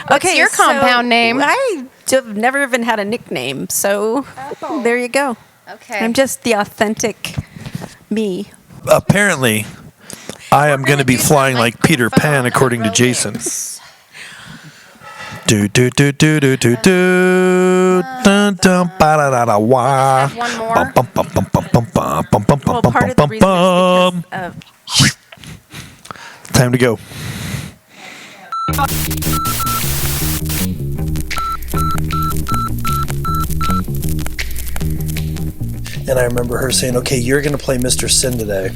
What's your compound name? I've never even had a nickname, so there you go. Okay. I'm just the authentic me. Apparently, I am going to be flying like Peter Pan, according to Jason. Do do do do do do do dun dun ba da da da wah. One more. Bum bum bum bum bum bum bum bum bum Well, bum part of the bum reason bum. is because of Time to go. And I remember her saying, "Okay, you're going to play Mr. Sin today."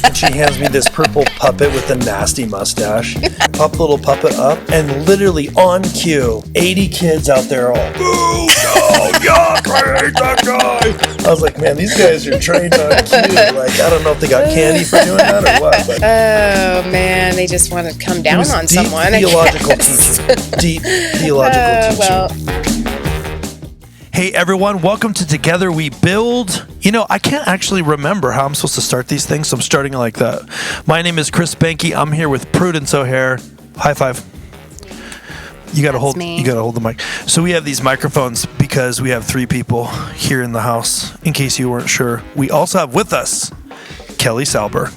And she hands me this purple puppet with a nasty mustache. Pop the little puppet up, and literally on cue, 80 kids out there all, "Boo, no, yuck, I hate that guy." I was like, man, these guys are trained on cue. Like, I don't know if they got candy for doing that or what. But Oh, man. They just want to come down on deep someone. theological teaching. Deep theological teaching. Well, Hey everyone, welcome to Together We Build. You know, I can't actually remember how I'm supposed to start these things, so I'm starting like that. My name is Chris Behnke. I'm here with Prudence O'Hare. High five. You gotta hold the mic. So we have these microphones because we have 3 people here in the house. In case you weren't sure, we also have with us Kelley Salber.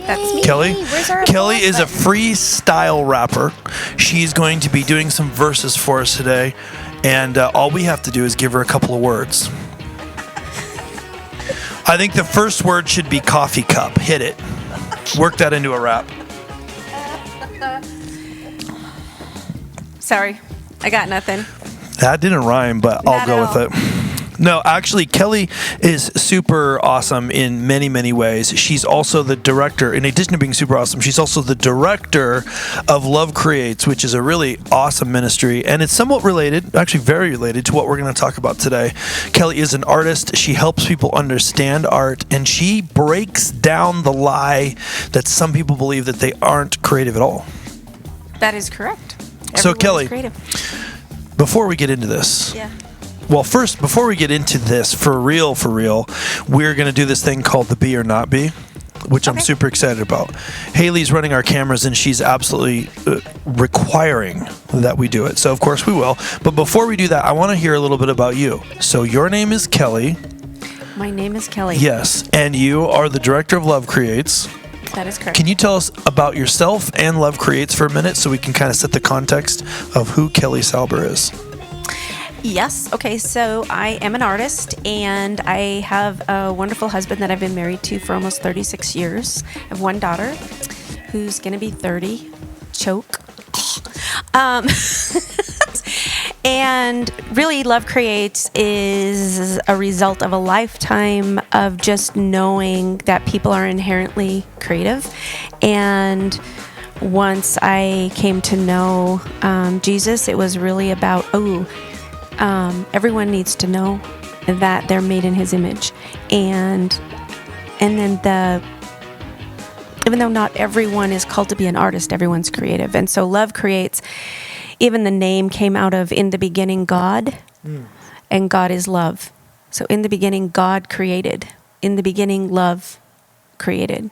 that's me. Kelley. Where's our Kelley is a applause freestyle rapper. She's going to be doing some verses for us today, and all we have to do is give her a couple of words. I think the first word should be coffee cup. Hit it. Work that into a rap. Sorry, I got nothing. That didn't rhyme, but I'll Not go at with it. No, actually, Kelley is super awesome in many, many ways. She's also the director. In addition to being super awesome, she's also the director of Love Creates, which is a really awesome ministry. And it's somewhat related, actually very related, to what we're going to talk about today. Kelley is an artist. She helps people understand art, and she breaks down the lie that some people believe that they aren't creative at all. That is correct. So, Everyone is Kelley, creative. before we get into this, Yeah. well, first, before we get into this, for real, we're going to do this thing called the Be or Not Be, which I'm Okay. super excited about. Haley's running our cameras, and she's absolutely requiring that we do it. So, of course, we will. But before we do that, I want to hear a little bit about you. So, your name is Kelley. My name is Kelley. Yes. And you are the director of Love Creates. That is correct. Can you tell us about yourself and Love Creates for a minute so we can kind of set the context of who Kelley Salber is? Yes. Okay. So I am an artist, and I have a wonderful husband that I've been married to for almost 36 years. I have one daughter who's going to be 30. Choke. And really, Love Creates is a result of a lifetime of just knowing that people are inherently creative. And once I came to know Jesus, it was really about, everyone needs to know that they're made in His image, and then even though not everyone is called to be an artist, everyone's creative. And so Love Creates, even the name came out of in the beginning God, and God is love. So in the beginning God created. In the beginning love created.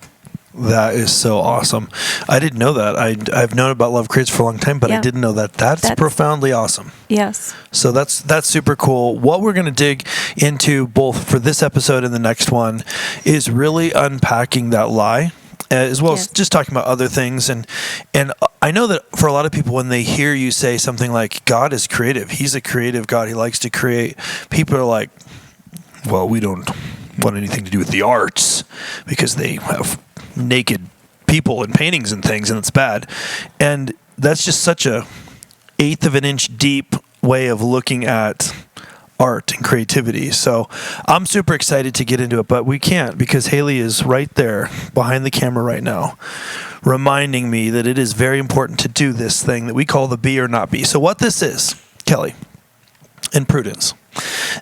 That is so awesome. I didn't know that. I've known about Love Creates for a long time, but I Yeah. didn't know that. That's profoundly awesome. Yes. So that's super cool. What we're going to dig into both for this episode and the next one is really unpacking that lie, as well as just talking about other things. And I know that for a lot of people, when they hear you say something like, God is creative, He's a creative God, He likes to create, people are like, well, we don't want anything to do with the arts because they have naked people and paintings and things, and it's bad. And that's just such a 1/8 of an inch deep way of looking at art and creativity. So I'm super excited to get into it, but we can't because Haley is right there behind the camera right now, reminding me that it is very important to do this thing that we call the Be or Not Be. So what this is, Kelley and Prudence,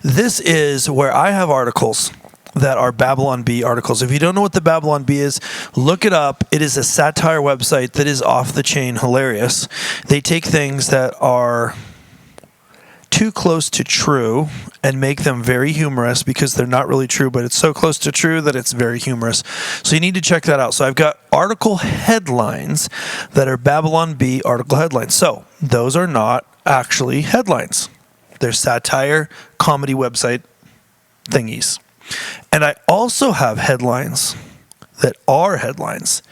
this is where I have articles that are Babylon Bee articles. If you don't know what the Babylon Bee is, look it up. It is a satire website that is off the chain hilarious. They take things that are too close to true and make them very humorous because they're not really true, but it's so close to true that it's very humorous. So you need to check that out. So I've got article headlines that are Babylon Bee article headlines. So those are not actually headlines. They're satire, comedy website thingies. And I also have headlines that are headlines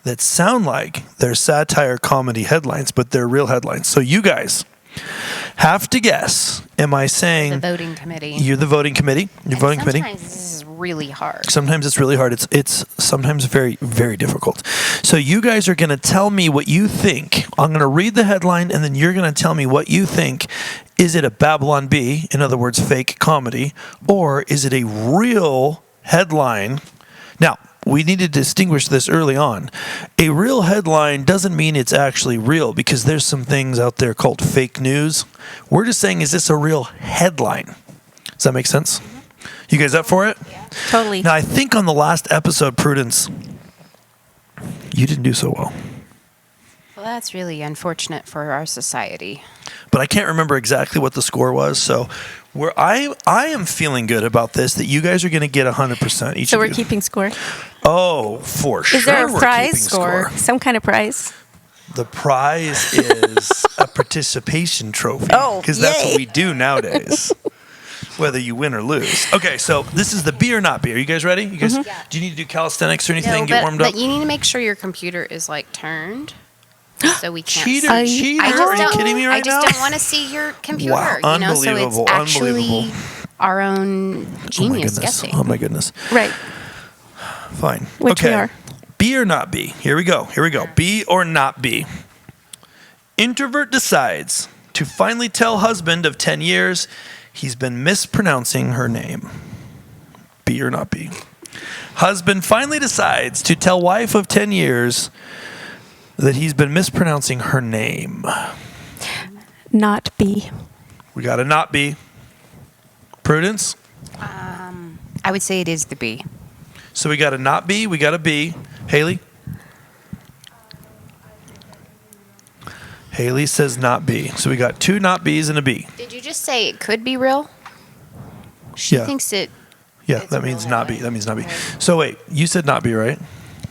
that sound like they're satire comedy headlines, but they're real headlines. So you guys have to guess. Am I saying The voting committee. You're the voting committee. You're voting committee. Sometimes this is really hard. Sometimes it's really hard. It's sometimes very, very difficult. So you guys are going to tell me what you think. I'm going to read the headline, and then you're going to tell me what you think. Is it a Babylon Bee, in other words, fake comedy, or is it a real headline? Now, we need to distinguish this early on. A real headline doesn't mean it's actually real, because there's some things out there called fake news. We're just saying, is this a real headline? Does that make sense? You guys up for it? Yeah. Totally. Now, I think on the last episode, Prudence, you didn't do so well. Well, that's really unfortunate for our society. But I can't remember exactly what the score was. So I am feeling good about this, that you guys are going to get 100% each So of we're you. keeping score? Oh, for sure. Is there a we're prize keeping score? Some kind of prize? The prize is a participation trophy. Oh, because that's yay. what we do nowadays, whether you win or lose. Okay, so this is the bee or not bee. Are you guys ready? You guys, do you need to do calisthenics or anything? Get warmed up? But you need to make sure your computer is like turned, so we can't. Cheater, see. cheater! I just Are you don't- kidding me I right now? just don't want to see your computer. Wow, you know, so it's unbelievable, actually unbelievable. our own genius guessing. Oh my goodness. Right. Fine. Which we okay. are. Be or not be. Here we go. Be or not be. Introvert decides to finally tell husband of 10 years he's been mispronouncing her name. Be or not be. Husband finally decides to tell wife of 10 years that he's been mispronouncing her name. Not be. We got to not be. Prudence? I would say it is the B. So we got to not be, we got to be. Haley? Haley says not be. So we got 2 not be's and a B. Did you just say it could be real? She Yeah. thinks it. Yeah, It's that a means real not be. headline. That means not be. So wait, you said not be, right?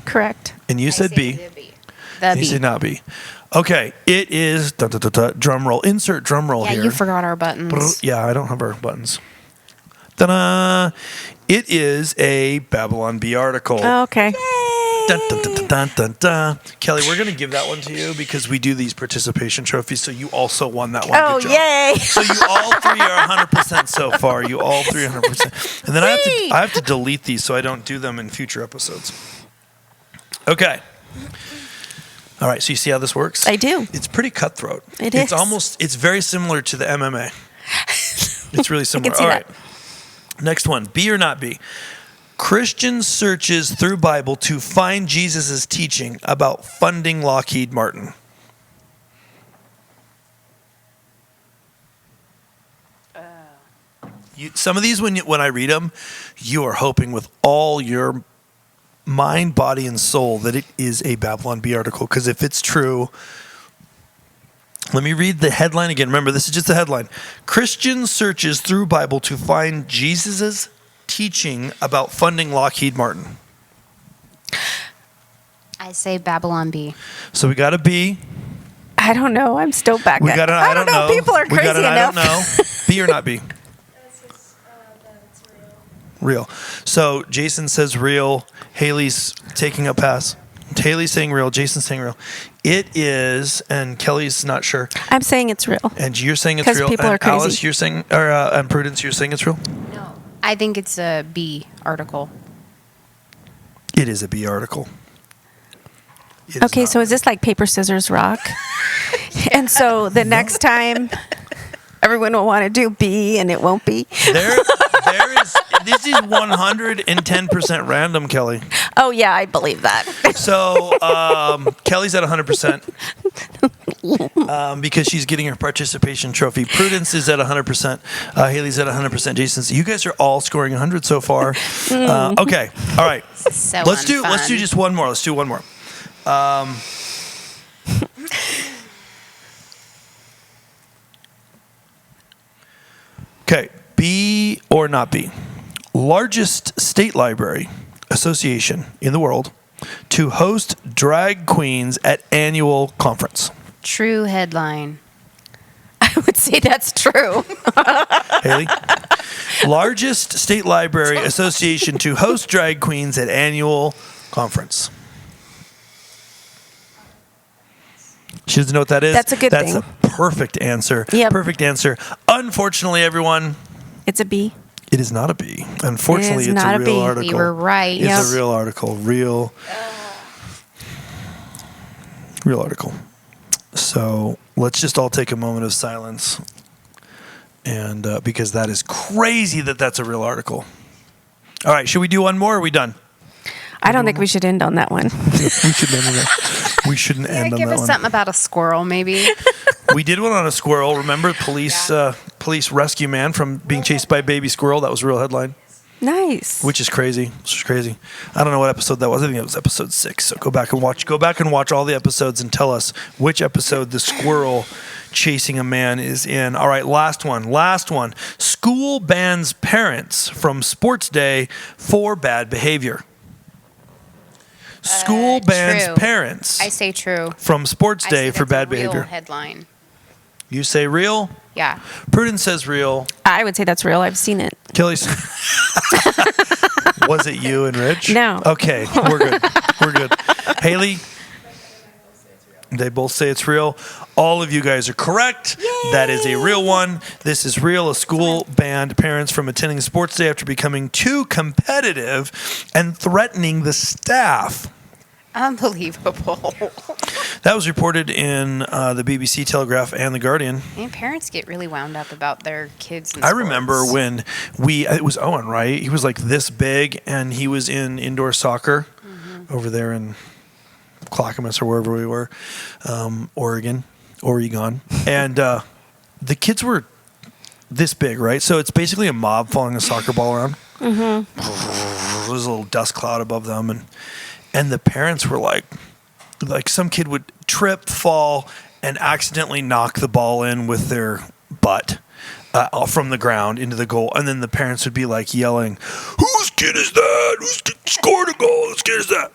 Correct. And you said B. The B. And you said not be. Okay, it is drum roll. Insert drum roll Yeah, here. you forgot our buttons. Yeah, I don't have our buttons. Ta-da! It is a Babylon Bee article. Oh, okay. Dun, dun, dun, dun, dun, dun, dun. Kelly, we're going to give that one to you because we do these participation trophies, so you also won that one. Oh, Good job. yay. So you all 3 are 100% so far. You all 3 are 100%. And then I have to delete these so I don't do them in future episodes. Okay. All right, so you see how this works? I do. It's pretty cutthroat. It It's is. it's very similar to the MMA. It's really similar. see All that. right. Next one, be or not be. Christian searches through Bible to find Jesus' teaching about funding Lockheed Martin. Some of these, when I read them, you are hoping with all your mind, body, and soul that it is a Babylon Bee article. Because if it's true, let me read the headline again. Remember, this is just the headline. Christian searches through Bible to find Jesus' teaching about funding Lockheed Martin. I say Babylon B. So we got a B. I don't know. I'm still back. We got an I don't know. People are We got crazy an enough. I don't know. B or not B? Real. So Jason says real. Haley's taking a pass. Haley's saying real. Jason's saying real. It is, and Kelly's not sure. I'm saying it's real. And you're saying it's 'Cause real. people and are crazy. Alice, you're saying, or and Prudence, you're saying it's real. No. I think it's a B article. It is a B article. It is Okay, not so is this like paper, scissors, rock? And so the next time everyone will want to do B and it won't be? There is. This is 110% random, Kelly. Oh, yeah, I believe that. So Kelly's at 100% because she's getting her participation trophy. Prudence is at 100%. Haley's at 100%. Jason's. You guys are all scoring 100 so far. Okay, all right. So Let's do unfun. just one more. Let's do one more. Okay, B or not B? Largest state library association in the world to host drag queens at annual conference. True headline. I would say that's true. Haley? Largest state library association to host drag queens at annual conference. She doesn't know what that is. That's a good thing. That's a perfect answer. Yep. Perfect answer. Unfortunately, everyone, It's a B. it is not a B. Unfortunately, It is it's not a a real B. article. You were right. It's Yep. a real article. Real article. So let's just all take a moment of silence, and because that is crazy that that's a real article. All right, should we do one more? Or are we done? I don't think we should end on that one. We should end on that. We shouldn't Yeah, end on give that us one. something about a squirrel, maybe. We did one on a squirrel. Remember, police rescue man from being chased by a baby squirrel. That was a real headline. Nice. Which is crazy. Which is crazy. I don't know what episode that was. I think it was episode 6. So go back and watch all the episodes and tell us which episode the squirrel chasing a man is in. All right, last one. School bans parents from sports day for bad behavior. School bans true. parents I say true. from sports I day say for that's bad a real behavior. headline. You say real? Yeah. Prudence says real. I would say that's real. I've seen it. Kelly's. Was it you and Rich? No. Okay, we're good. Haley? They both say it's real. All of you guys are correct. Yay! That is a real one. This is real. A school banned parents from attending sports day after becoming too competitive and threatening the staff. Unbelievable. That was reported in the BBC Telegraph and The Guardian. And parents get really wound up about their kids. In I sports. remember when it was Owen, right? He was like this big, and he was in indoor soccer over there in Clackamas or wherever we were, Oregon, and the kids were this big, right? So it's basically a mob following a soccer ball around. Mm-hmm. There's a little dust cloud above them, and the parents were like some kid would trip, fall, and accidentally knock the ball in with their butt from the ground into the goal, and then the parents would be like yelling, "Whose kid is that? Who's kid scored a goal? Whose kid is that?"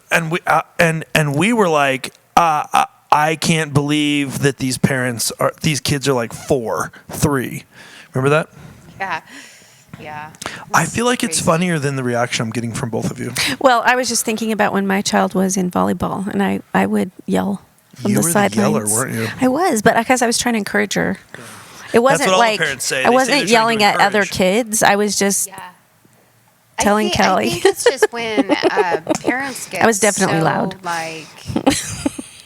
And we were like, I can't believe that these kids are like 4, 3. Remember that? Yeah. I feel like it's crazy. funnier than the reaction I'm getting from both of you. Well, I was just thinking about when my child was in volleyball, and I would yell from You the were the sidelines. yeller, weren't you? I was, but because I was trying to encourage her. It wasn't what all the like parents say. They I say wasn't they're trying yelling to at other encourage. kids. I was just Yeah. telling Kelly. I think it's just when parents get I was definitely so, loud. like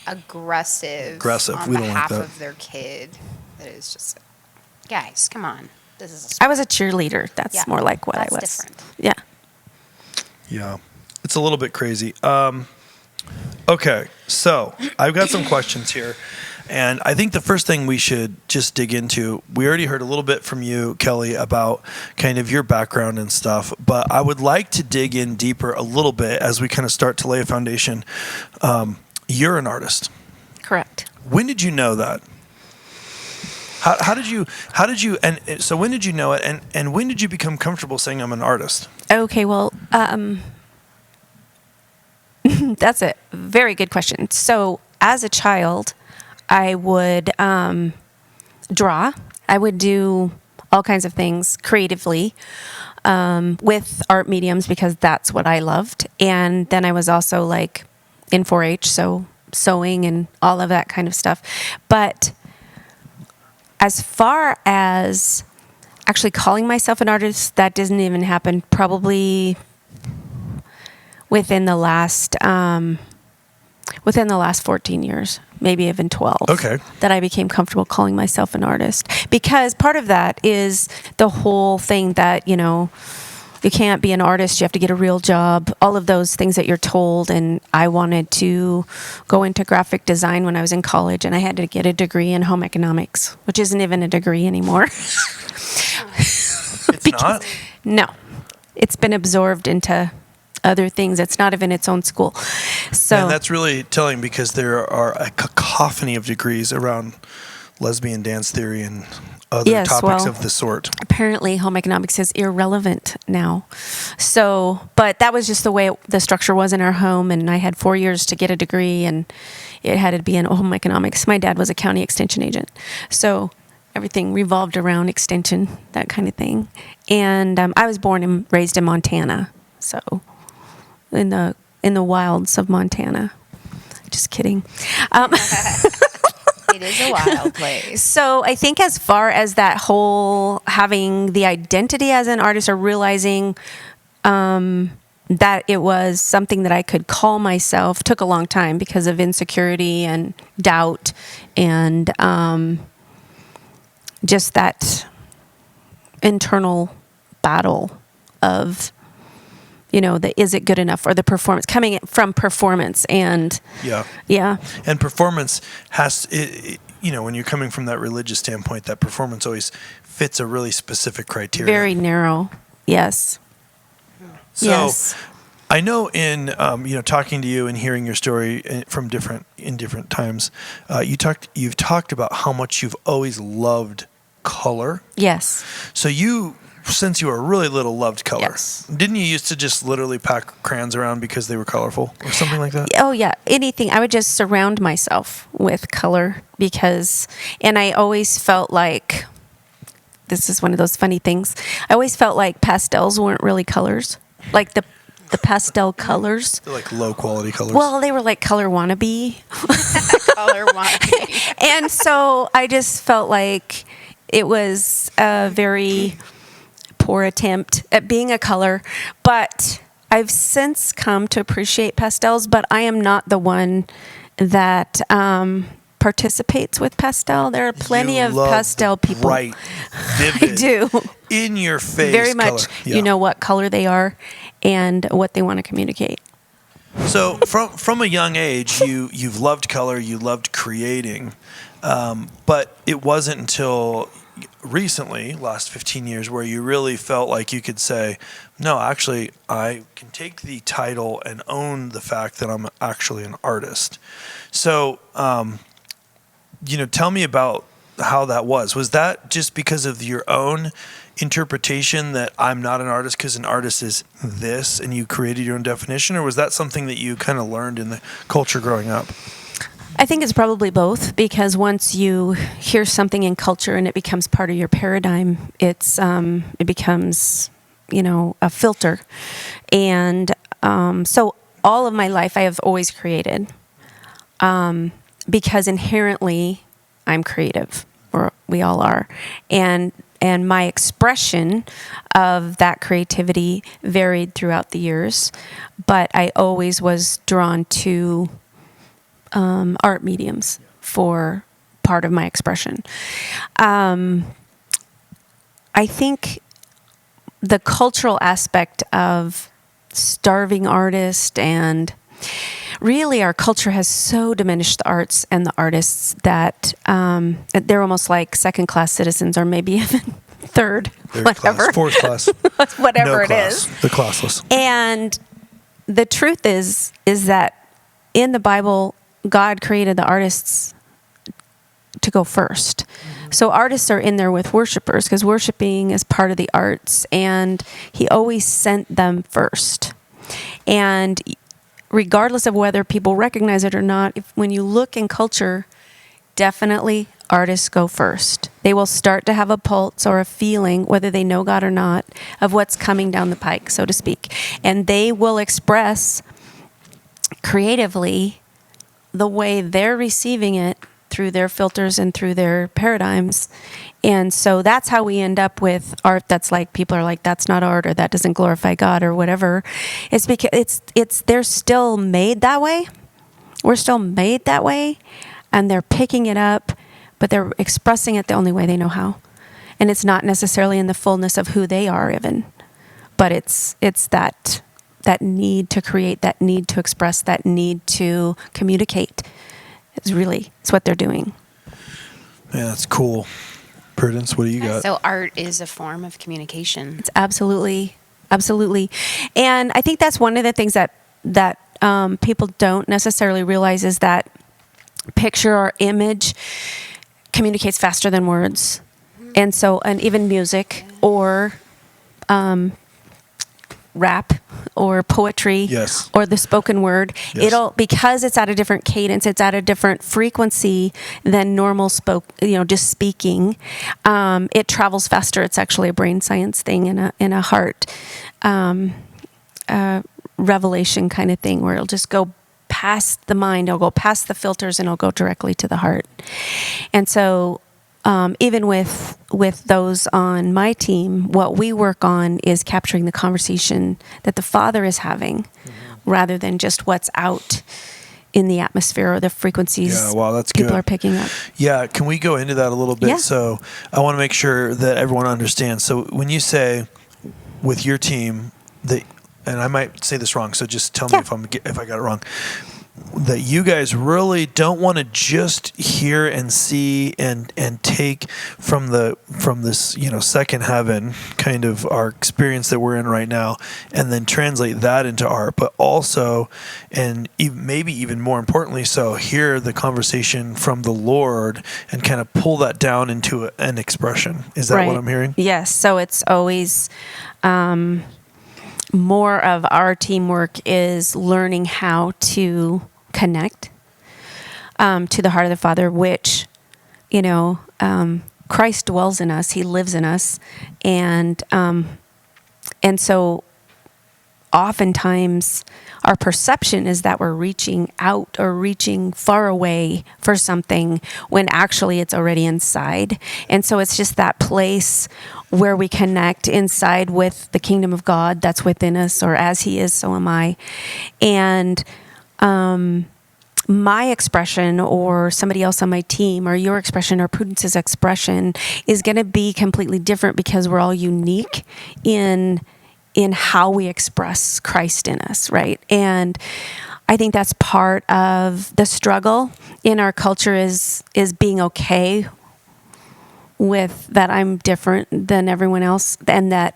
aggressive on We don't like behalf that. of their kid. That is just, guys, come on. This is I was a cheerleader. That's Yeah, more like what that's I was. different. Yeah. Yeah, it's a little bit crazy. Okay, so I've got some questions here. And I think the first thing we should just dig into, we already heard a little bit from you, Kelley, about kind of your background and stuff, but I would like to dig in deeper a little bit as we kind of start to lay a foundation. You're an artist. Correct. When did you know that? How did you, and so when did you know it, and when did you become comfortable saying I'm an artist? Okay, well, that's a very good question. So, as a child, I would draw. I would do all kinds of things creatively with art mediums because that's what I loved. And then I was also like in 4-H, so sewing and all of that kind of stuff. But as far as actually calling myself an artist, that doesn't even happen probably within the last 14 years, maybe even 12. Okay. That I became comfortable calling myself an artist. Because part of that is the whole thing that, you can't be an artist, you have to get a real job, all of those things that you're told. And I wanted to go into graphic design when I was in college, and I had to get a degree in home economics, which isn't even a degree anymore. It's not? No. It's been absorbed into other things. It's not even its own school. So And that's really telling because there are a cacophony of degrees around lesbian dance theory and other Yes, topics well, of the sort. Apparently home economics is irrelevant now. So, but that was just the way the structure was in our home, and I had 4 years to get a degree, and it had to be in home economics. My dad was a county extension agent, so everything revolved around extension, that kind of thing. And I was born and raised in Montana, so in the wilds of Montana. Just kidding. It is a wild place. So I think as far as that whole having the identity as an artist, or realizing that it was something that I could call myself, took a long time because of insecurity and doubt and just that internal battle of, the is it good enough, or the performance coming from performance. And yeah. And performance has, when you're coming from that religious standpoint, that performance always fits a really specific criteria. Very narrow. Yes. So yes. I know in, talking to you and hearing your story from different times, you've talked about how much you've always loved color. Yes. So you, since you were really little, loved color. Yes. Didn't you used to just literally pack crayons around because they were colorful or something like that? Oh yeah, anything. I would just surround myself with color and I always felt like, this is one of those funny things, I always felt like pastels weren't really colors. Like the pastel colors. They're like low quality colors. Well, they were like color wannabe. Color wannabe. And so I just felt like it was a very poor attempt at being a color, but I've since come to appreciate pastels, but I am not the one that participates with pastel. There are plenty of pastel people. Bright, vivid, I do. In your face Very much. color. Yeah. You know what color they are and what they want to communicate. So from a young age, you've loved color, you loved creating, but it wasn't until recently, last 15 years, where you really felt like you could say, no, actually, I can take the title and own the fact that I'm actually an artist. So, tell me about how that was. Was that just because of your own interpretation that I'm not an artist because an artist is this, and you created your own definition, or was that something that you kind of learned in the culture growing up? I think it's probably both, because once you hear something in culture and it becomes part of your paradigm, it becomes, a filter. And so all of my life I have always created, because inherently I'm creative, or we all are. And my expression of that creativity varied throughout the years, but I always was drawn to art mediums for part of my expression. I think the cultural aspect of starving artist, and really our culture has so diminished the arts and the artists that they're almost like second-class citizens, or maybe even third, whatever. Fourth class. Whatever No it class. is. The classless. And the truth is that in the Bible, God created the artists to go first. So artists are in there with worshipers, because worshiping is part of the arts, and he always sent them first. And regardless of whether people recognize it or not, when you look in culture, definitely artists go first. They will start to have a pulse or a feeling, whether they know God or not, of what's coming down the pike, so to speak. And they will express creatively the way they're receiving it through their filters and through their paradigms. And so that's how we end up with art that's like, people are like, that's not art, or that doesn't glorify God, or whatever. It's because they're still made that way. We're still made that way, and they're picking it up, but they're expressing it the only way they know how. And it's not necessarily in the fullness of who they are even, but it's that need to create, that need to express, that need to communicate. It's what they're doing. Yeah, that's cool. Prudence, what do you got? So art is a form of communication. It's absolutely. And I think that's one of the things that people don't necessarily realize, is that picture or image communicates faster than words. And so, and even music or rap or poetry Yes. or the spoken word, Yes. because it's at a different cadence, it's at a different frequency than normal just speaking. It travels faster. It's actually a brain science thing in a heart revelation kind of thing, where it'll just go past the mind, it'll go past the filters, and it'll go directly to the heart. And so even with those on my team, what we work on is capturing the conversation that the Father is having, rather than just what's out in the atmosphere or the frequencies that's people good. are picking up. Yeah, can we go into that a little bit? Yeah. So I want to make sure that everyone understands. So when you say with your team that, and I might say this wrong, so just tell me if I got it wrong, that you guys really don't want to just hear and see and take from this second heaven kind of our experience that we're in right now, and then translate that into art, but also, and maybe even more importantly, so hear the conversation from the Lord and kind of pull that down into an expression. Is that what I'm hearing? Yes. So it's always more of our teamwork is learning how to connect to the heart of the Father, which, Christ dwells in us. He lives in us. And so oftentimes our perception is that we're reaching out or reaching far away for something when actually it's already inside. And so it's just that place where we connect inside with the kingdom of God that's within us, or as He is, so am I. And my expression, or somebody else on my team, or your expression, or Prudence's expression is going to be completely different, because we're all unique in how we express Christ in us, right? And I think that's part of the struggle in our culture is being okay with that I'm different than everyone else, and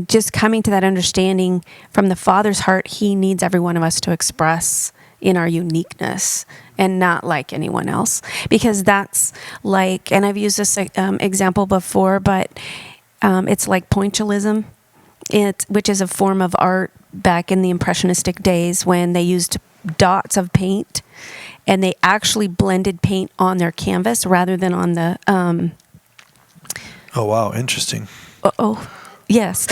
just coming to that understanding from the Father's heart. He needs every one of us to express in our uniqueness and not like anyone else, because that's like, and I've used this example before, but it's like pointillism, which is a form of art back in the Impressionistic days when they used dots of paint, and they actually blended paint on their canvas rather than on the Oh, wow. Interesting. Yes.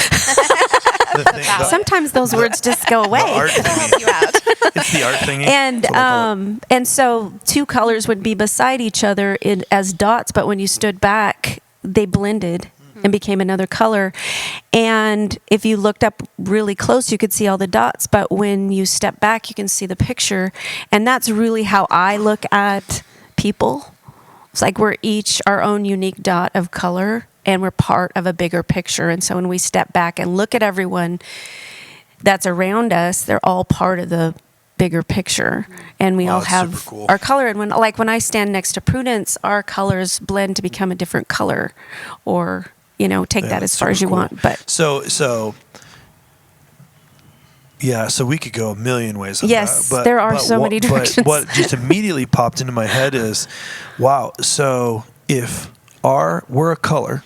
Sometimes those words just go away. The art thingy. It's the art thingy. And so two colors would be beside each other as dots, but when you stood back, they blended and became another color. And if you looked up really close, you could see all the dots, but when you step back, you can see the picture. And that's really how I look at people. It's like we're each our own unique dot of color, and we're part of a bigger picture. And so when we step back and look at everyone that's around us, they're all part of the bigger picture. And we all have cool. our color. And when I stand next to Prudence, our colors blend to become a different color, or, take that as far as you want. But so we could go a million ways on yes, that. there are so many directions. But what just immediately popped into my head is, wow, so if we're a color,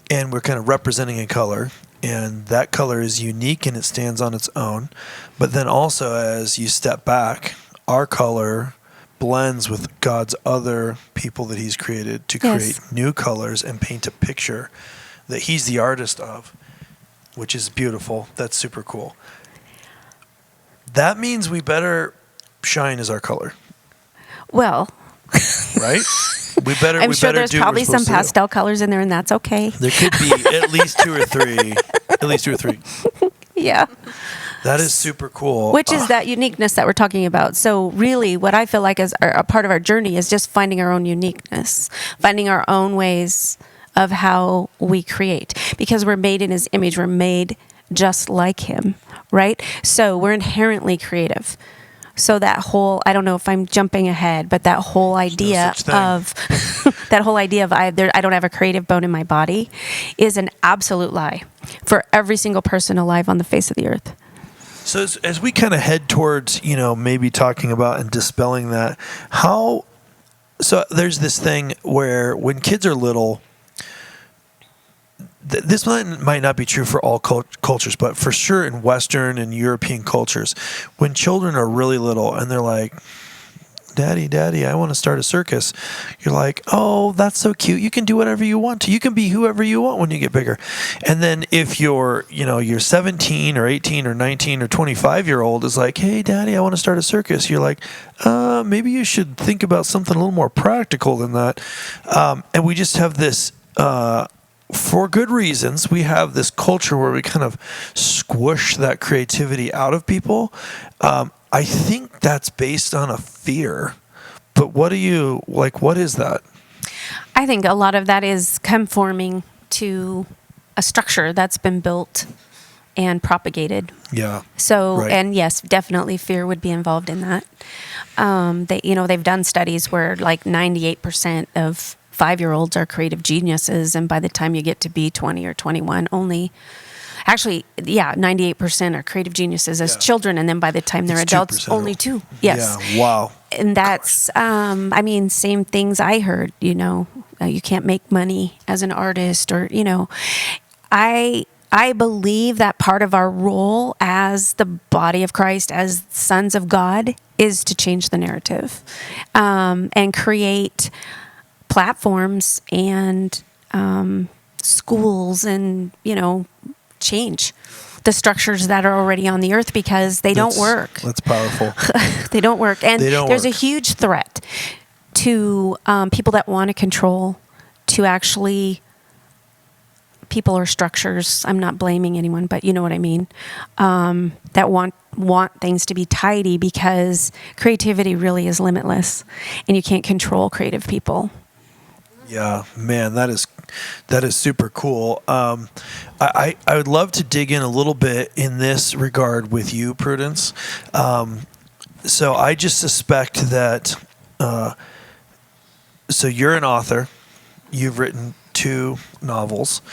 and we're kind of representing a color, and that color is unique and it stands on its own, but then also as you step back, our color blends with God's other people that He's created to create new colors and paint a picture that He's the artist of, which is beautiful. That's super cool. That means we better shine as our color. Well, right? I'm sure there's probably some pastel colors in there, and that's okay. There could be at least two or three. Yeah. That is super cool. Which is that uniqueness that we're talking about. So really what I feel like is a part of our journey is just finding our own uniqueness, finding our own ways of how we create, because we're made in His image. We're made just like Him, right? So we're inherently creative. So that whole, I don't know if I'm jumping ahead, but that whole idea of I don't have a creative bone in my body is an absolute lie for every single person alive on the face of the earth. So as we kind of head towards, maybe talking about and dispelling that, how So there's this thing where when kids are little, this might not be true for all cultures, but for sure in Western and European cultures, when children are really little and they're like, Daddy, I want to start a circus. You're like, oh, that's so cute. You can do whatever you want to. You can be whoever you want when you get bigger. And then if you're 17 or 18 or 19 or 25-year-old is like, hey, Daddy, I want to start a circus. You're like, maybe you should think about something a little more practical than that. And we just have this, for good reasons, we have this culture where we kind of squish that creativity out of people. I think that's based on a fear, but what is that? I think a lot of that is conforming to a structure that's been built and propagated. Yeah. So, right. And yes, definitely fear would be involved in that. They've done studies where like 98% of 5-year-olds are creative geniuses, and by the time you get to be 20 or 21, 98% are creative geniuses as children, and then by the time they're adults, only 2. Yes. Yeah. Wow. And that's, same things I heard, you can't make money as an artist, or, I believe that part of our role as the body of Christ, as sons of God, is to change the narrative, and create platforms and schools and, change the structures that are already on the earth, because they don't work. That's powerful. They don't work. And there's work. a huge threat to people that want to control, to actually people or structures. I'm not blaming anyone, but you know what I mean. That want things to be tidy, because creativity really is limitless, and you can't control creative people. Yeah, man, that is super cool. I would love to dig in a little bit in this regard with you, Prudence. So I just suspect that. So you're an author. You've written 2 novels.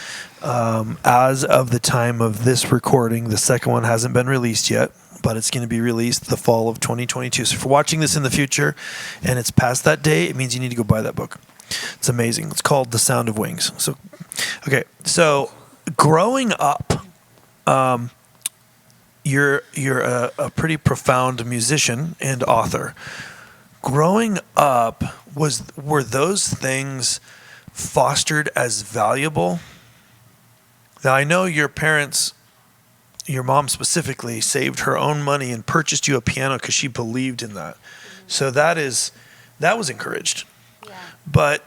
As of the time of this recording, the second one hasn't been released yet, but it's going to be released the fall of 2022. So if you're watching this in the future and it's past that day, it means you need to go buy that book. It's amazing. It's called The Sound of Wings. So growing up, you're a pretty profound musician and author. Growing up, were those things fostered as valuable? Now, I know your parents, your mom specifically, saved her own money and purchased you a piano because she believed in that. So that was encouraged. Yeah. But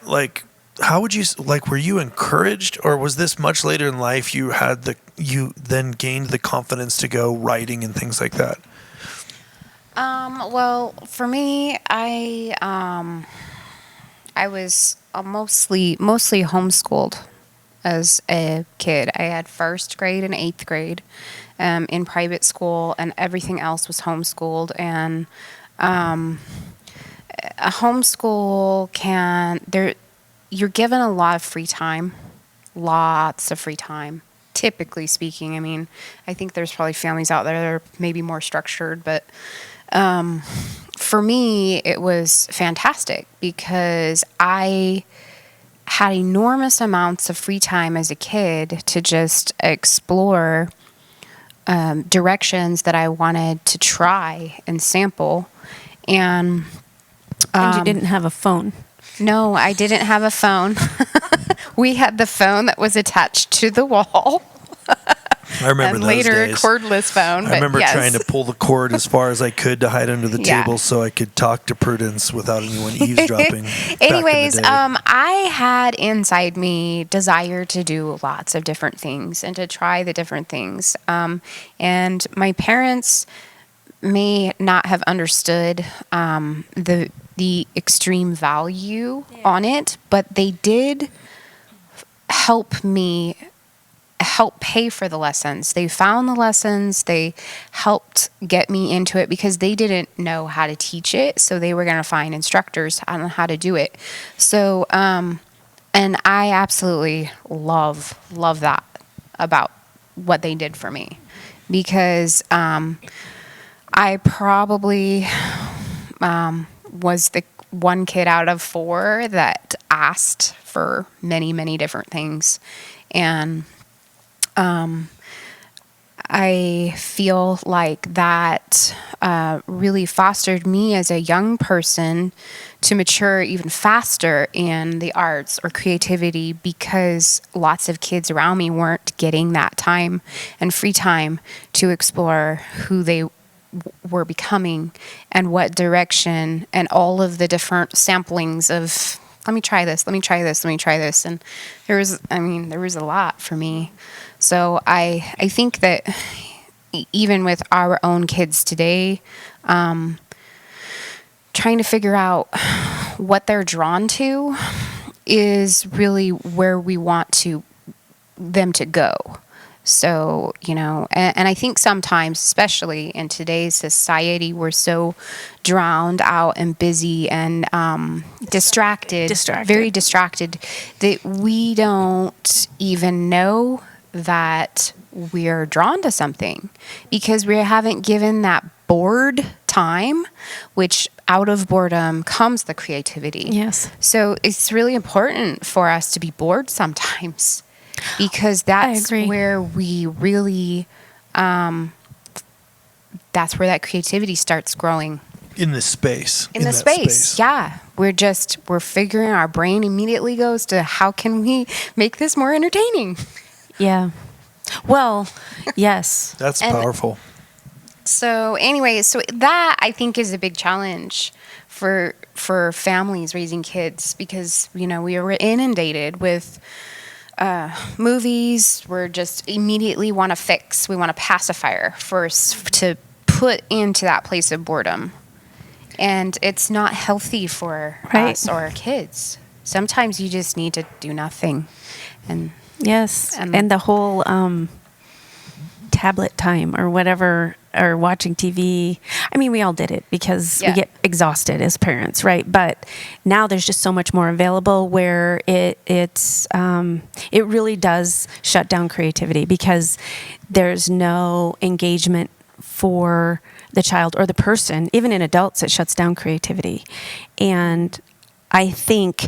how would you were you encouraged, or was this much later in life you then gained the confidence to go writing and things like that? Well, for me, I was mostly homeschooled as a kid. I had 1st grade and 8th grade in private school, and everything else was homeschooled. And a homeschool you're given a lot of free time, lots of free time, typically speaking. I mean, I think there's probably families out there that are maybe more structured, but for me, it was fantastic because I had enormous amounts of free time as a kid to just explore directions that I wanted to try and sample. And you didn't have a phone. No, I didn't have a phone. We had the phone that was attached to the wall. I remember and those later days. Cordless phone. I remember trying to pull the cord as far as I could to hide under the table so I could talk to Prudence without anyone eavesdropping. Anyways, I had inside me desire to do lots of different things and to try the different things. And my parents may not have understood the extreme value on it, but they did help pay for the lessons. They found the lessons. They helped get me into it because they didn't know how to teach it. So they were going to find instructors on how to do it. So, and I absolutely love that about what they did for me, because I probably was one kid out of 4 that asked for many, many different things. And I feel like that really fostered me as a young person to mature even faster in the arts or creativity, because lots of kids around me weren't getting that time and free time to explore who they were becoming and what direction, and all of the different samplings of, let me try this, let me try this, let me try this. And there was a lot for me. So I think that even with our own kids today, trying to figure out what they're drawn to is really where we want them to go. So, and I think sometimes, especially in today's society, we're so drowned out and busy and distracted, very distracted, that we don't even know that we're drawn to something, because we haven't given that bored time, which out of boredom comes the creativity. Yes. So it's really important for us to be bored sometimes, because that's where we really, that's where that creativity starts growing. In this space. In the space. Yeah. We're figuring, our brain immediately goes to, how can we make this more entertaining? Yeah. Well, yes. That's powerful. So anyway, that I think is a big challenge for families raising kids, because, we are inundated with movies. We're just immediately want to fix. We want a pacifier first to put into that place of boredom. And it's not healthy for us or our kids. Sometimes you just need to do nothing. And yes. And the whole tablet time or whatever, or watching TV. I mean, we all did it because we get exhausted as parents, right? But now there's just so much more available where it really does shut down creativity, because there's no engagement for the child or the person. Even in adults, it shuts down creativity. And I think,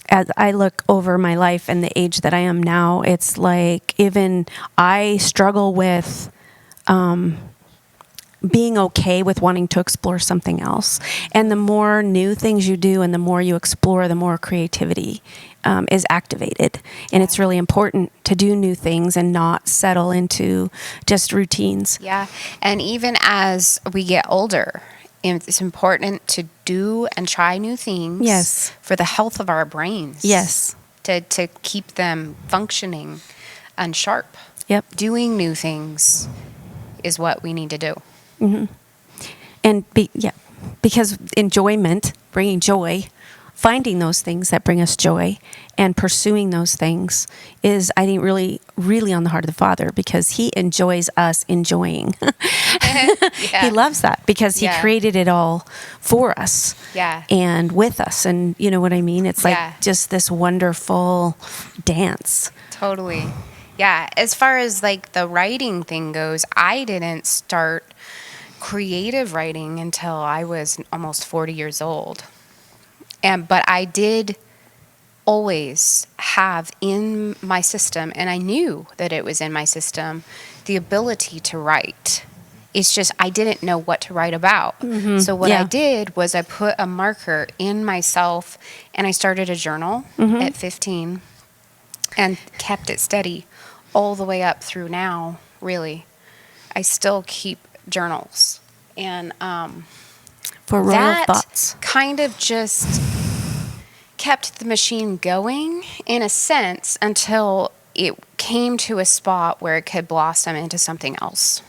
as I look over my life and the age that I am now, it's like even I struggle with being okay with wanting to explore something else. And the more new things you do and the more you explore, the more creativity is activated. And it's really important to do new things and not settle into just routines. Yeah. And even as we get older, it's important to do and try new things. Yes. For the health of our brains. Yes. To keep them functioning and sharp. Yep. Doing new things is what we need to do. Mm-hmm. And because enjoyment, bringing joy, finding those things that bring us joy and pursuing those things is, I think, really, really on the heart of the Father, because he enjoys us enjoying. He loves that because he created it all for us and with us. And you know what I mean? It's like just this wonderful dance. Totally. Yeah. As far as like the writing thing goes, I didn't start creative writing until I was almost 40 years old. But I did always have in my system, and I knew that it was in my system, the ability to write. It's just I didn't know what to write about. Mm-hmm. So what I did was I put a marker in myself, and I started a journal at 15 and kept it steady all the way up through now, really. I still keep journals. And for royal thoughts. Kind of just kept the machine going in a sense until it came to a spot where it could blossom into something else.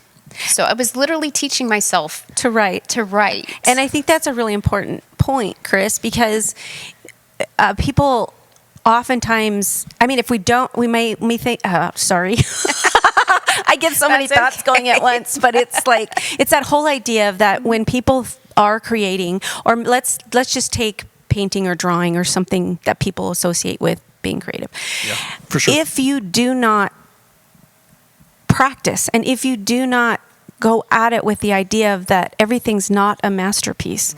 So I was literally teaching myself to write. And I think that's a really important point, Chris, because people oftentimes, I mean, if we don't, we may think, sorry. I get so many thoughts going at once, but it's like, it's that whole idea of that when people are creating, or let's just take painting or drawing or something that people associate with being creative. Yeah, for sure. If you do not practice, and if you do not go at it with the idea of that everything's not a masterpiece,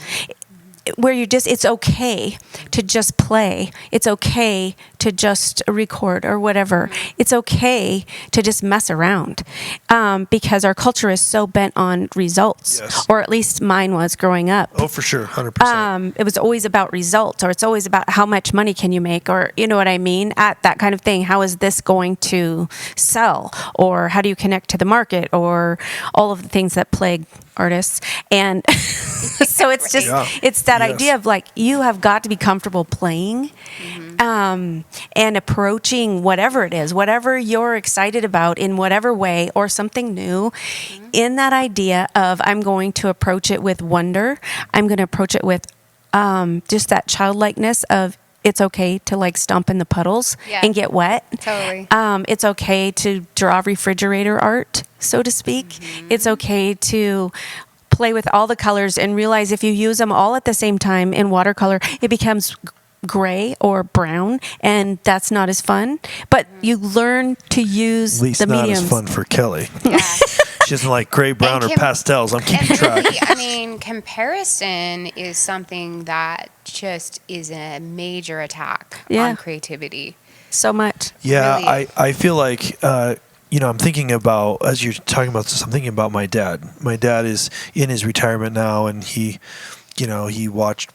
where it's okay to just play. It's okay to just record or whatever. It's okay to just mess around, because our culture is so bent on results, Yes. or at least mine was growing up. Oh, for sure, 100%. It was always about results, or it's always about how much money can you make, or you know what I mean, at that kind of thing. How is this going to sell, or how do you connect to the market, or all of the things that plague artists. And so it's just it's that idea of like, you have got to be comfortable playing, and approaching whatever it is, whatever you're excited about in whatever way, or something new, in that idea of, I'm going to approach it with wonder. I'm going to approach it with just that childlikeness of, it's okay to like stomp in the puddles and get wet. Totally. It's okay to draw refrigerator art, so to speak. It's okay to play with all the colors and realize if you use them all at the same time in watercolor, it becomes gray or brown, and that's not as fun. But you learn to use At least the not mediums. as fun for Kelley. Yeah. She doesn't like gray, brown, or pastels. I'm keeping track. I mean, comparison is something that just is a major attack on creativity. So much. Yeah, Really. I feel like, I'm thinking about, as you're talking about this, I'm thinking about my dad. My dad is in his retirement now, and he watched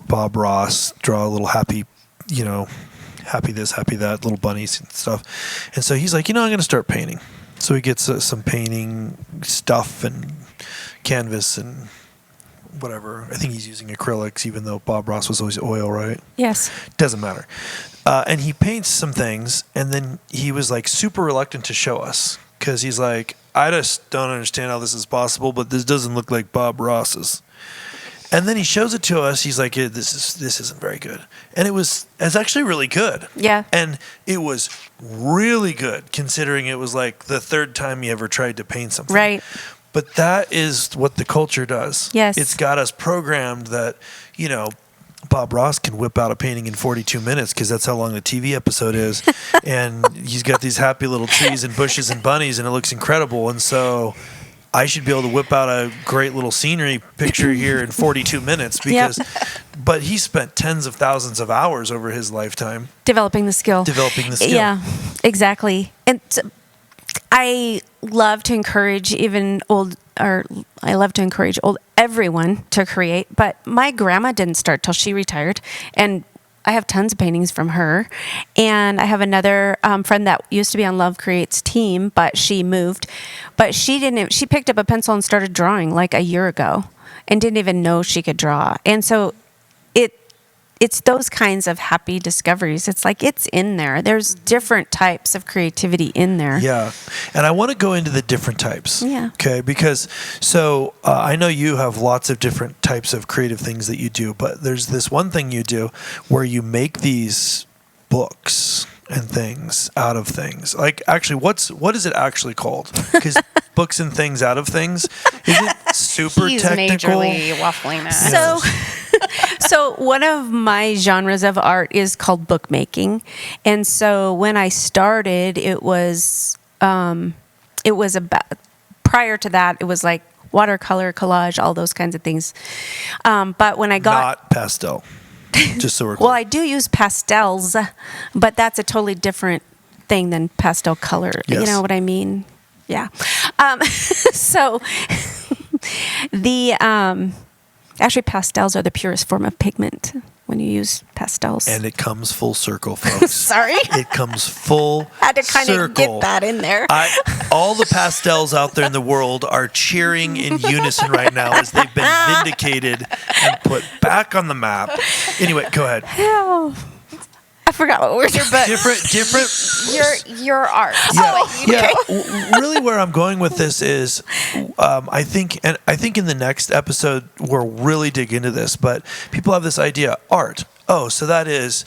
Bob Ross draw a little happy this, happy that, little bunnies and stuff. And so he's like, I'm going to start painting. So he gets some painting stuff and canvas and whatever. I think he's using acrylics, even though Bob Ross was always oil, right? Yes. Doesn't matter. And he paints some things, and then he was like super reluctant to show us, because he's like, I just don't understand how this is possible, but this doesn't look like Bob Ross's. And then he shows it to us. He's like, this isn't very good. And it's actually really good. Yeah. And it was really good, considering it was like the third time he ever tried to paint something. Right. But that is what the culture does. Yes. It's got us programmed that, Bob Ross can whip out a painting in 42 minutes, because that's how long the TV episode is. And he's got these happy little trees and bushes and bunnies, and it looks incredible. And so I should be able to whip out a great little scenery picture here in 42 minutes, because, but he spent tens of thousands of hours over his lifetime Developing the skill. Yeah, exactly. And I love to encourage everyone to create, but my grandma didn't start till she retired, and I have tons of paintings from her. And I have another friend that used to be on Love Create's team, but she moved. But she picked up a pencil and started drawing like a year ago, and didn't even know she could draw. And so it's those kinds of happy discoveries. It's like, it's in there. There's different types of creativity in there. Yeah. And I want to go into the different types. Yeah. Okay. Because I know you have lots of different types of creative things that you do, but there's this one thing you do where you make these books and things out of things. Like, actually, what is it actually called? Because books and things out of things, is it super He's technical? majorly waffling that. So one of my genres of art is called bookmaking. And so when I started, it was about, prior to that, it was like watercolor, collage, all those kinds of things. But when I got... Not pastel. Just so we're clear. Well, I do use pastels, but that's a totally different thing than pastel color. Yes. You know what I mean? Yeah. So actually, pastels are the purest form of pigment when you use pastels. And it comes full circle, folks. Sorry. It comes full Had to kind circle. of get that in there. All the pastels out there in the world are cheering in unison right now as they've been vindicated and put back on the map. Anyway, go ahead. I forgot what we were talking Different. Your art. Really, where I'm going with this is, I think in the next episode we'll really dig into this. But people have this idea, art. Oh, so that is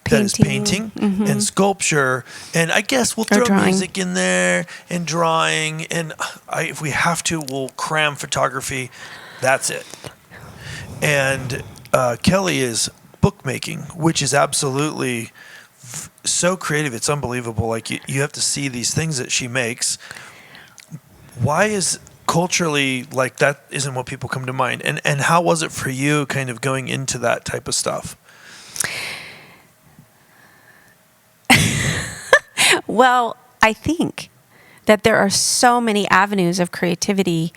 painting and sculpture, and I guess we'll throw music in there and drawing, and if we have to, we'll cram photography. That's it. And Kelley is bookmaking, which is absolutely so creative. It's unbelievable. Like, you have to see these things that she makes. Why is culturally, like that isn't what people come to mind. And how was it for you kind of going into that type of stuff? Well, I think that there are so many avenues of creativity,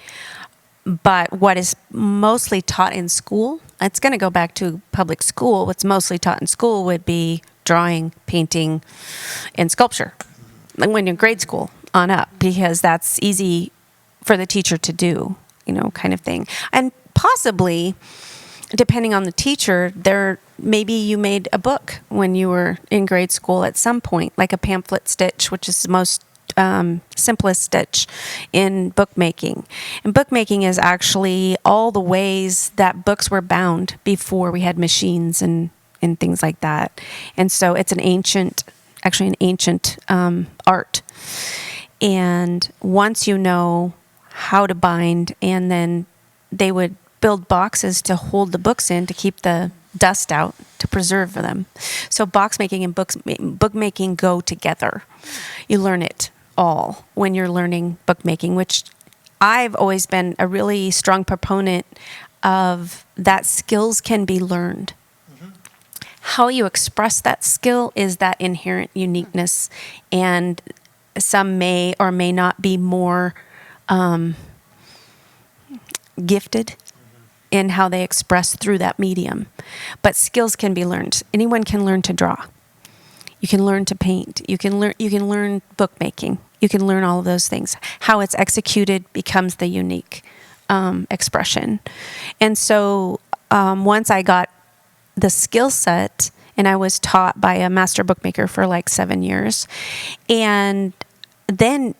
but what is mostly taught in school, it's going to go back to public school. What's mostly taught in school would be drawing, painting, and sculpture, like when you're in grade school on up, because that's easy for the teacher to do, kind of thing. And possibly, depending on the teacher, maybe you made a book when you were in grade school at some point, like a pamphlet stitch, which is the most simplest stitch in bookmaking. And bookmaking is actually all the ways that books were bound before we had machines and things like that. And so it's an ancient art. And once you know how to bind, and then they would build boxes to hold the books in to keep the dust out, to preserve them. So box making and bookmaking go together. You learn it all when you're learning bookmaking, which I've always been a really strong proponent of, that skills can be learned. How you express that skill is that inherent uniqueness, and some may or may not be more gifted in how they express through that medium. But skills can be learned. Anyone can learn to draw. You can learn to paint. You can learn bookmaking. You can learn all of those things. How it's executed becomes the unique expression. And so once I got the skill set, and I was taught by a master bookmaker for like 7 years, and then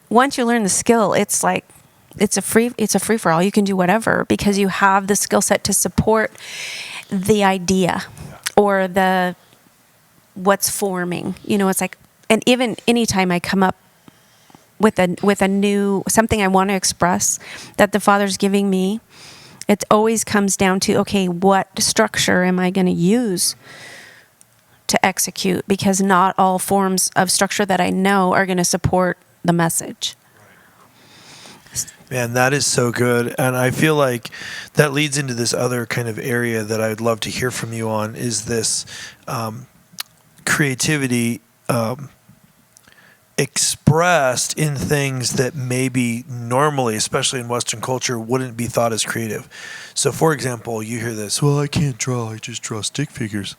once you learn the skill, it's like it's a free for all. You can do whatever because you have the skill set to support the idea or the what's forming. It's like, and even anytime I come up with a new something I want to express that the Father's giving me, it always comes down to, okay, what structure am I going to use to execute? Because not all forms of structure that I know are going to support the message. Man, that is so good. And I feel like that leads into this other kind of area that I'd love to hear from you on, is this creativity expressed in things that maybe normally, especially in Western culture, wouldn't be thought as creative. So, for example, you hear this, well, I can't draw, I just draw stick figures.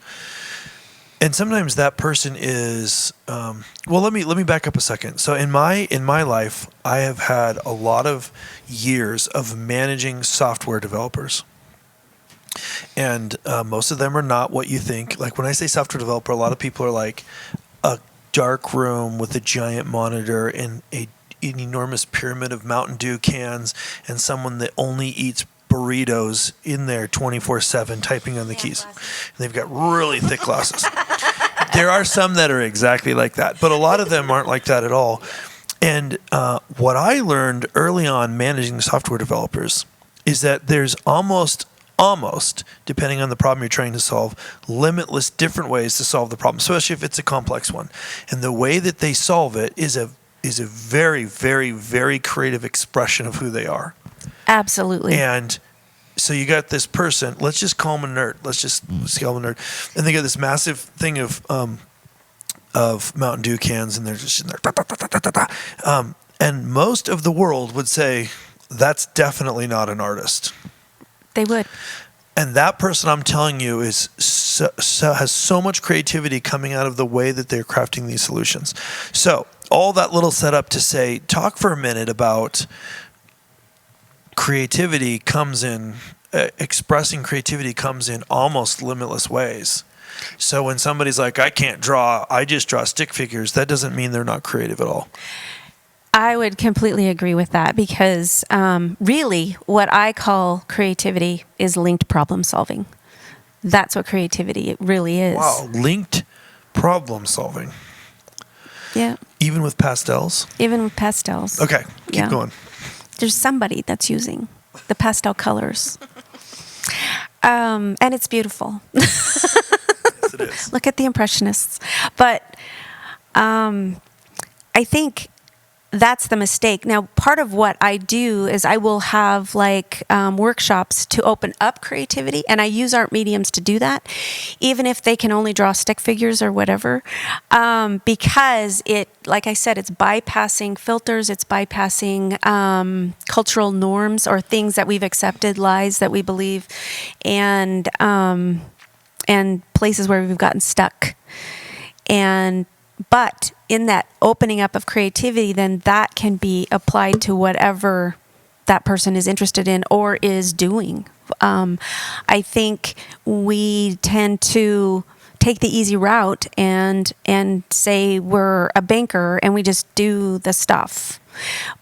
And sometimes that person is, well, let me back up a second. So in my life, I have had a lot of years of managing software developers. And most of them are not what you think. Like when I say software developer, a lot of people are like a dark room with a giant monitor and an enormous pyramid of Mountain Dew cans and someone that only eats burritos in there 24/7 typing on the keys. And they've got really thick glasses. There are some that are exactly like that, but a lot of them aren't like that at all. And what I learned early on managing software developers is that there's almost, depending on the problem you're trying to solve, limitless different ways to solve the problem, especially if it's a complex one. And the way that they solve it is a very, very, very creative expression of who they are. Absolutely. And so you got this person, let's just call him a nerd. Let's call him a nerd. And they got this massive thing of Mountain Dew cans, and they're just in there. And most of the world would say, that's definitely not an artist. They would. And that person, I'm telling you, has so much creativity coming out of the way that they're crafting these solutions. So all that little setup to say, talk for a minute about creativity comes in, expressing creativity comes in almost limitless ways. So when somebody's like, I can't draw, I just draw stick figures, that doesn't mean they're not creative at all. I would completely agree with that because really what I call creativity is linked problem solving. That's what creativity really is. Wow, linked problem solving. Yeah. Even with pastels? Even with pastels. Okay, keep going. There's somebody that's using the pastel colors. And it's beautiful. Yes, it is. Look at the Impressionists. But I think that's the mistake. Now, part of what I do is I will have like workshops to open up creativity, and I use art mediums to do that, even if they can only draw stick figures or whatever, because it, like I said, it's bypassing filters, it's bypassing cultural norms or things that we've accepted, lies that we believe, and places where we've gotten stuck. But in that opening up of creativity, then that can be applied to whatever that person is interested in or is doing. I think we tend to take the easy route and say we're a banker and we just do the stuff.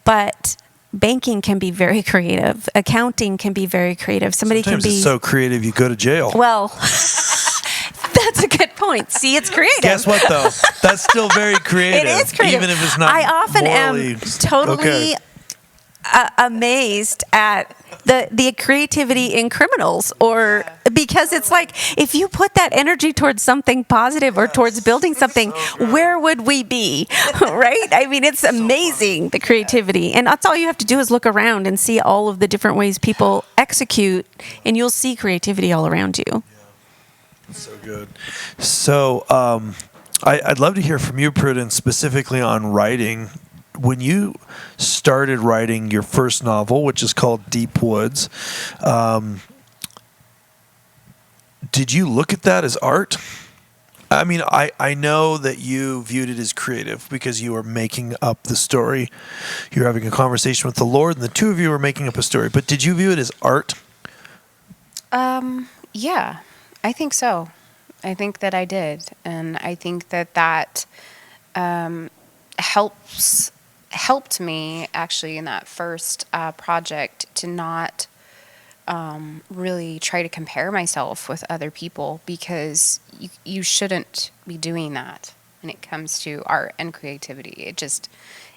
But banking can be very creative. Accounting can be very creative. Sometimes can be it's so creative you go to jail. Well, that's a good point. See, it's creative. Guess what, though? That's still very creative. It is creative. Even if it's not. I often morally, am totally amazed at the creativity in criminals, or because it's like, if you put that energy towards something positive or towards building something, where would we be? Right? I mean, it's amazing, the creativity. And that's all you have to do is look around and see all of the different ways people execute, and you'll see creativity all around you. So good. So I'd love to hear from you, Prudence, specifically on writing. When you started writing your first novel, which is called Deep Woods, did you look at that as art? I mean, I know that you viewed it as creative because you were making up the story. You were having a conversation with the Lord, and the two of you were making up a story. But did you view it as art? Yeah, I think so. I think that I did. And I think that helped me actually in that first project to not really try to compare myself with other people, because you shouldn't be doing that when it comes to art and creativity.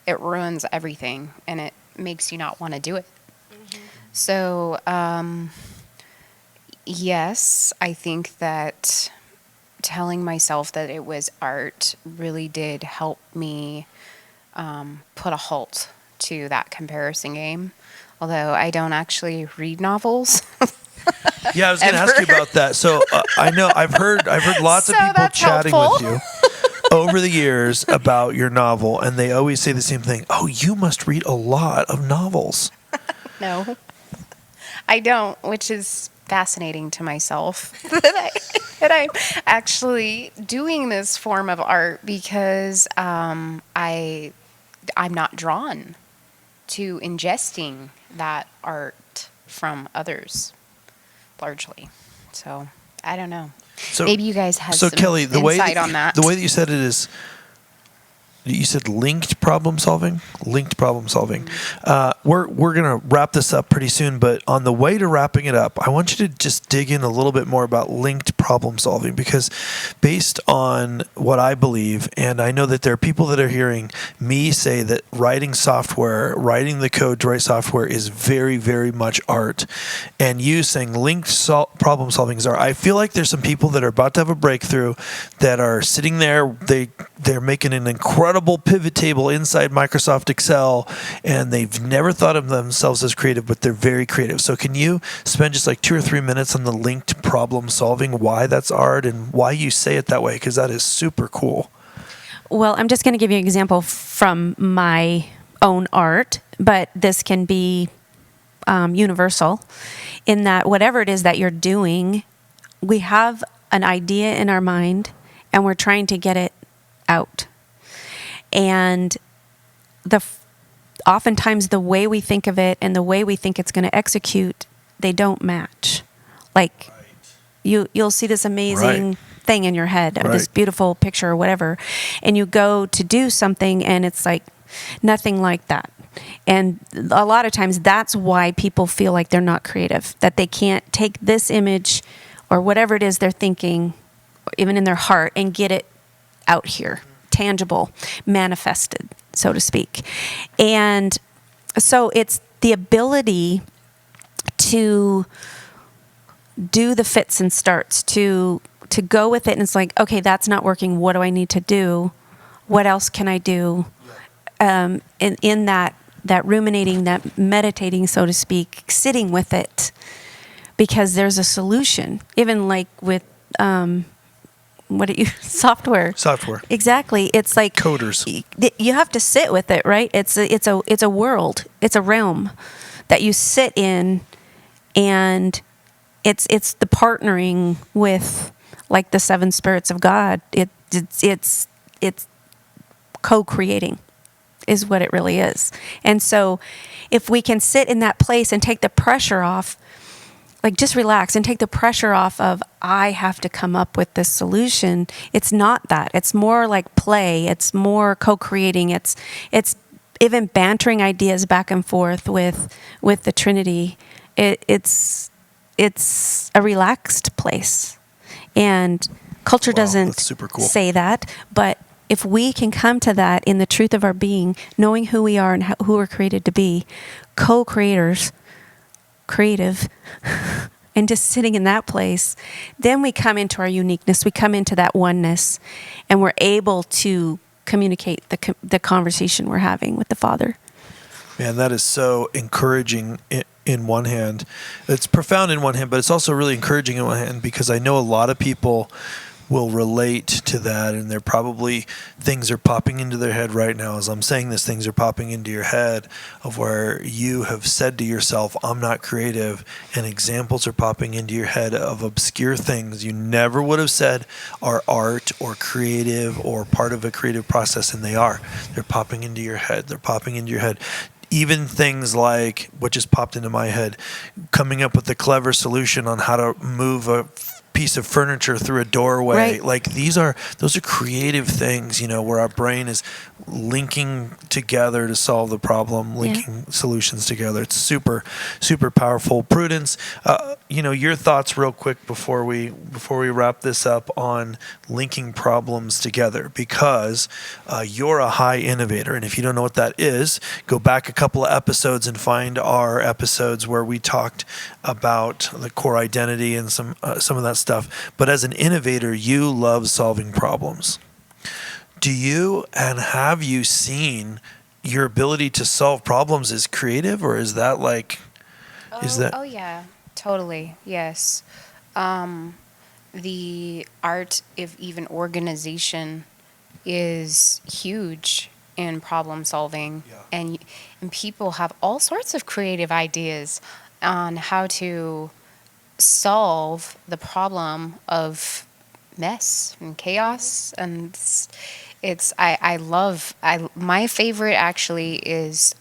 It ruins everything, and it makes you not want to do it. Mm-hmm. So, yes, I think that telling myself that it was art really did help me put a halt to that comparison game. Although I don't actually read novels. Yeah, I was going to ask you about that. So I know I've heard lots of people chatting with you over the years about your novel, and they always say the same thing. Oh, you must read a lot of novels. No, I don't, which is fascinating to myself that I'm actually doing this form of art, because I'm not drawn to ingesting that art from others largely. So I don't know. So, maybe you guys have some Kelley, insight on that. The way that you said it is, you said linked problem solving. Mm-hmm. We're gonna wrap this up pretty soon, but on the way to wrapping it up, I want you to just dig in a little bit more about linked problem solving, because based on what I believe, and I know that there are people that are hearing me say that writing the code to write software is very, very much art, and you saying linked problem solving is art. I feel like there's some people that are about to have a breakthrough that are sitting there. They're making an incredible pivot table inside Microsoft Excel, and they've never thought of themselves as creative, but they're very creative. So can you spend just like 2 or 3 minutes on the linked problem solving, why that's art and why you say it that way? Because that is super cool. Well, I'm just going to give you an example from my own art, but this can be universal in that whatever it is that you're doing, we have an idea in our mind and we're trying to get it out. And oftentimes the way we think of it and the way we think it's going to execute, they don't match. Like you'll see this amazing thing in your head, or this beautiful picture or whatever, and you go to do something and it's like nothing like that. And a lot of times that's why people feel like they're not creative, that they can't take this image or whatever it is they're thinking, even in their heart, and get it out here, tangible, manifested, so to speak. And so it's the ability to do the fits and starts, to go with it. And it's like, okay, that's not working. What do I need to do? What else can I do? in that ruminating, that meditating, so to speak, sitting with it, because there's a solution. Even like with software. Exactly. It's like Coders. You have to sit with it, right? It's a world. It's a realm that you sit in, and it's the partnering with like the seven spirits of God. It's co-creating is what it really is. And so if we can sit in that place and take the pressure off, like just relax and take the pressure off of, I have to come up with this solution. It's not that. It's more like play. It's more co-creating. It's even bantering ideas back and forth with the Trinity. It's a relaxed place. And culture doesn't super cool. say that, but if we can come to that in the truth of our being, knowing who we are and who we're created to be, co-creators, creative, and just sitting in that place, then we come into our uniqueness, we come into that oneness, and we're able to communicate the conversation we're having with the Father. Man, that is so encouraging in one hand. It's profound in one hand, but it's also really encouraging in one hand, because I know a lot of people will relate to that, and they're probably, things are popping into their head right now as I'm saying this, things are popping into your head of where you have said to yourself, I'm not creative, and examples are popping into your head of obscure things you never would have said are art or creative or part of a creative process, and they are. They're popping into your head. They're popping into your head. Even things like, what just popped into my head, coming up with a clever solution on how to move a piece of furniture through a doorway. Right. Like those are creative things, where our brain is linking together to solve the problem, linking solutions together. It's super, super powerful. Prudence, your thoughts real quick before we wrap this up on linking problems together, because you're a high innovator. And if you don't know what that is, go back a couple of episodes and find our episodes where we talked about the core identity and some of that stuff. But as an innovator, you love solving problems. Do you and have you seen your ability to solve problems as creative, or is that like, Oh yeah, totally. Yes. The art of even organization is huge in problem solving, and people have all sorts of creative ideas on how to solve the problem of mess and chaos. And my favorite actually is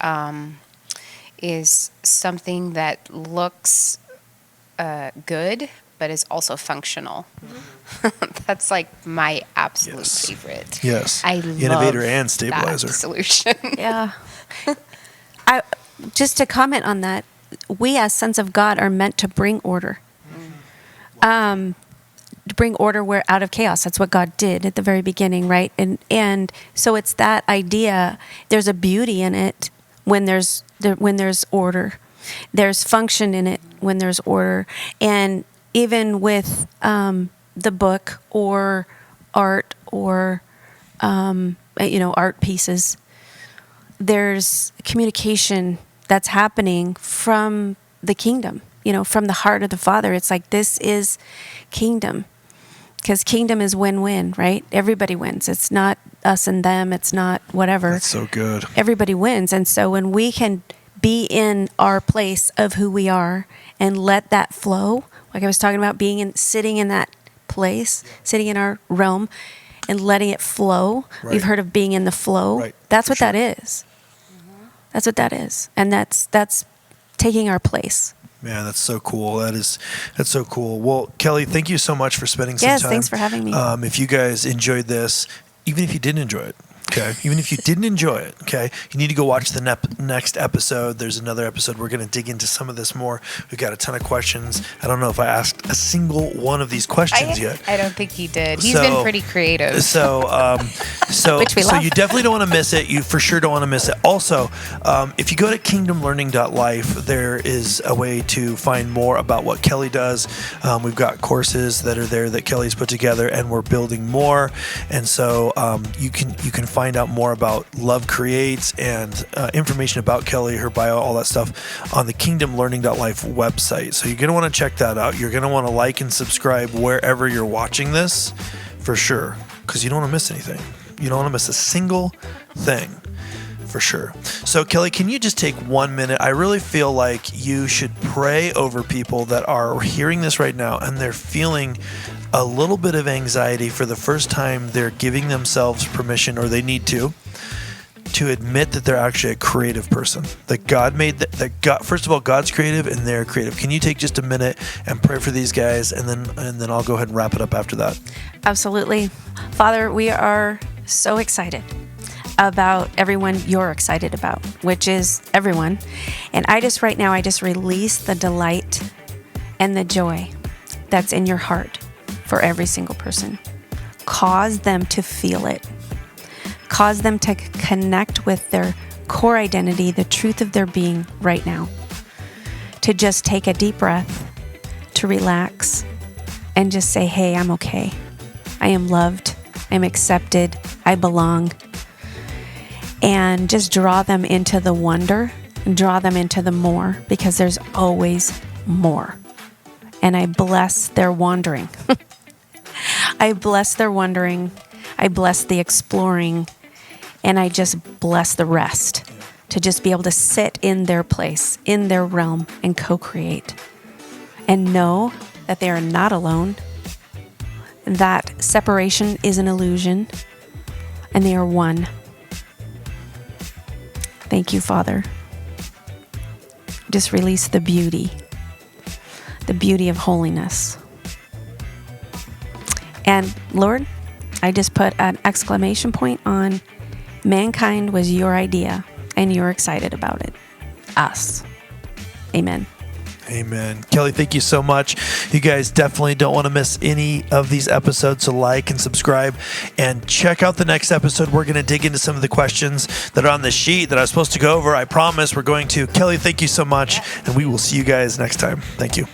something that looks good but is also functional. That's like my absolute favorite. Yes. I love innovator and stabilizer that solution. Yeah. Just to comment on that, we as sons of God are meant to bring order. To bring order where out of chaos. That's what God did at the very beginning, right? And so it's that idea. There's a beauty in it when there's order. There's function in it when there's order. And even with the book or art or art pieces, there's communication that's happening from the kingdom, from the heart of the Father. It's like, this is kingdom, because kingdom is win-win, right? Everybody wins. It's not us and them. It's not whatever. That's so good. Everybody wins. And so when we can be in our place of who we are and let that flow, like I was talking about, sitting in that place, sitting in our realm and letting it flow. Right. We've heard of being in the flow. Right. That's what that is. That's what that is. And that's taking our place. Man, that's so cool. That's so cool. Well, Kelley, thank you so much for spending some time. Yes, thanks for having me. If you guys enjoyed this, even if you didn't enjoy it, okay? Even if you didn't enjoy it, okay? You need to go watch the next episode. There's another episode. We're going to dig into some of this more. We've got a ton of questions. I don't know if I asked a single one of these questions yet. I don't think he did. He's been pretty creative. So Which we love. you definitely don't want to miss it. You for sure don't want to miss it. Also, if you go to kingdomlearning.life, there is a way to find more about what Kelley does. We've got courses that are there that Kelley's put together, and we're building more. And so you can find find out more about Love Creates and information about Kelley, her bio, all that stuff on the kingdomlearning.life website. So you're going to want to check that out. You're going to want to like and subscribe wherever you're watching this for sure, because you don't want to miss anything. You don't want to miss a single thing. For sure. So Kelley, can you just take 1 minute? I really feel like you should pray over people that are hearing this right now and they're feeling a little bit of anxiety for the first time. They're giving themselves permission, or they need to admit that they're actually a creative person. That God made that God, first of all, God's creative and they're creative. Can you take just a minute and pray for these guys, and then I'll go ahead and wrap it up after that. Absolutely. Father, we are so excited about everyone you're excited about, which is everyone. And I just release the delight and the joy that's in your heart for every single person. Cause them to feel it. Cause them to connect with their core identity, the truth of their being right now. To just take a deep breath, to relax, and just say, hey, I'm okay. I am loved. I'm accepted. I belong. And just draw them into the wonder, and draw them into the more, because there's always more. And I bless their wandering. I bless their wondering. I bless the exploring. And I just bless the rest to just be able to sit in their place, in their realm, and co-create. And know that they are not alone. That separation is an illusion. And they are one. Thank you, Father. Just release the beauty of holiness. And Lord, I just put an exclamation point on mankind was your idea and you're excited about it. Us. Amen. Amen. Kelley, thank you so much. You guys definitely don't want to miss any of these episodes, so like and subscribe and check out the next episode. We're going to dig into some of the questions that are on the sheet that I was supposed to go over. I promise we're going to. Kelley, thank you so much, and we will see you guys next time. Thank you.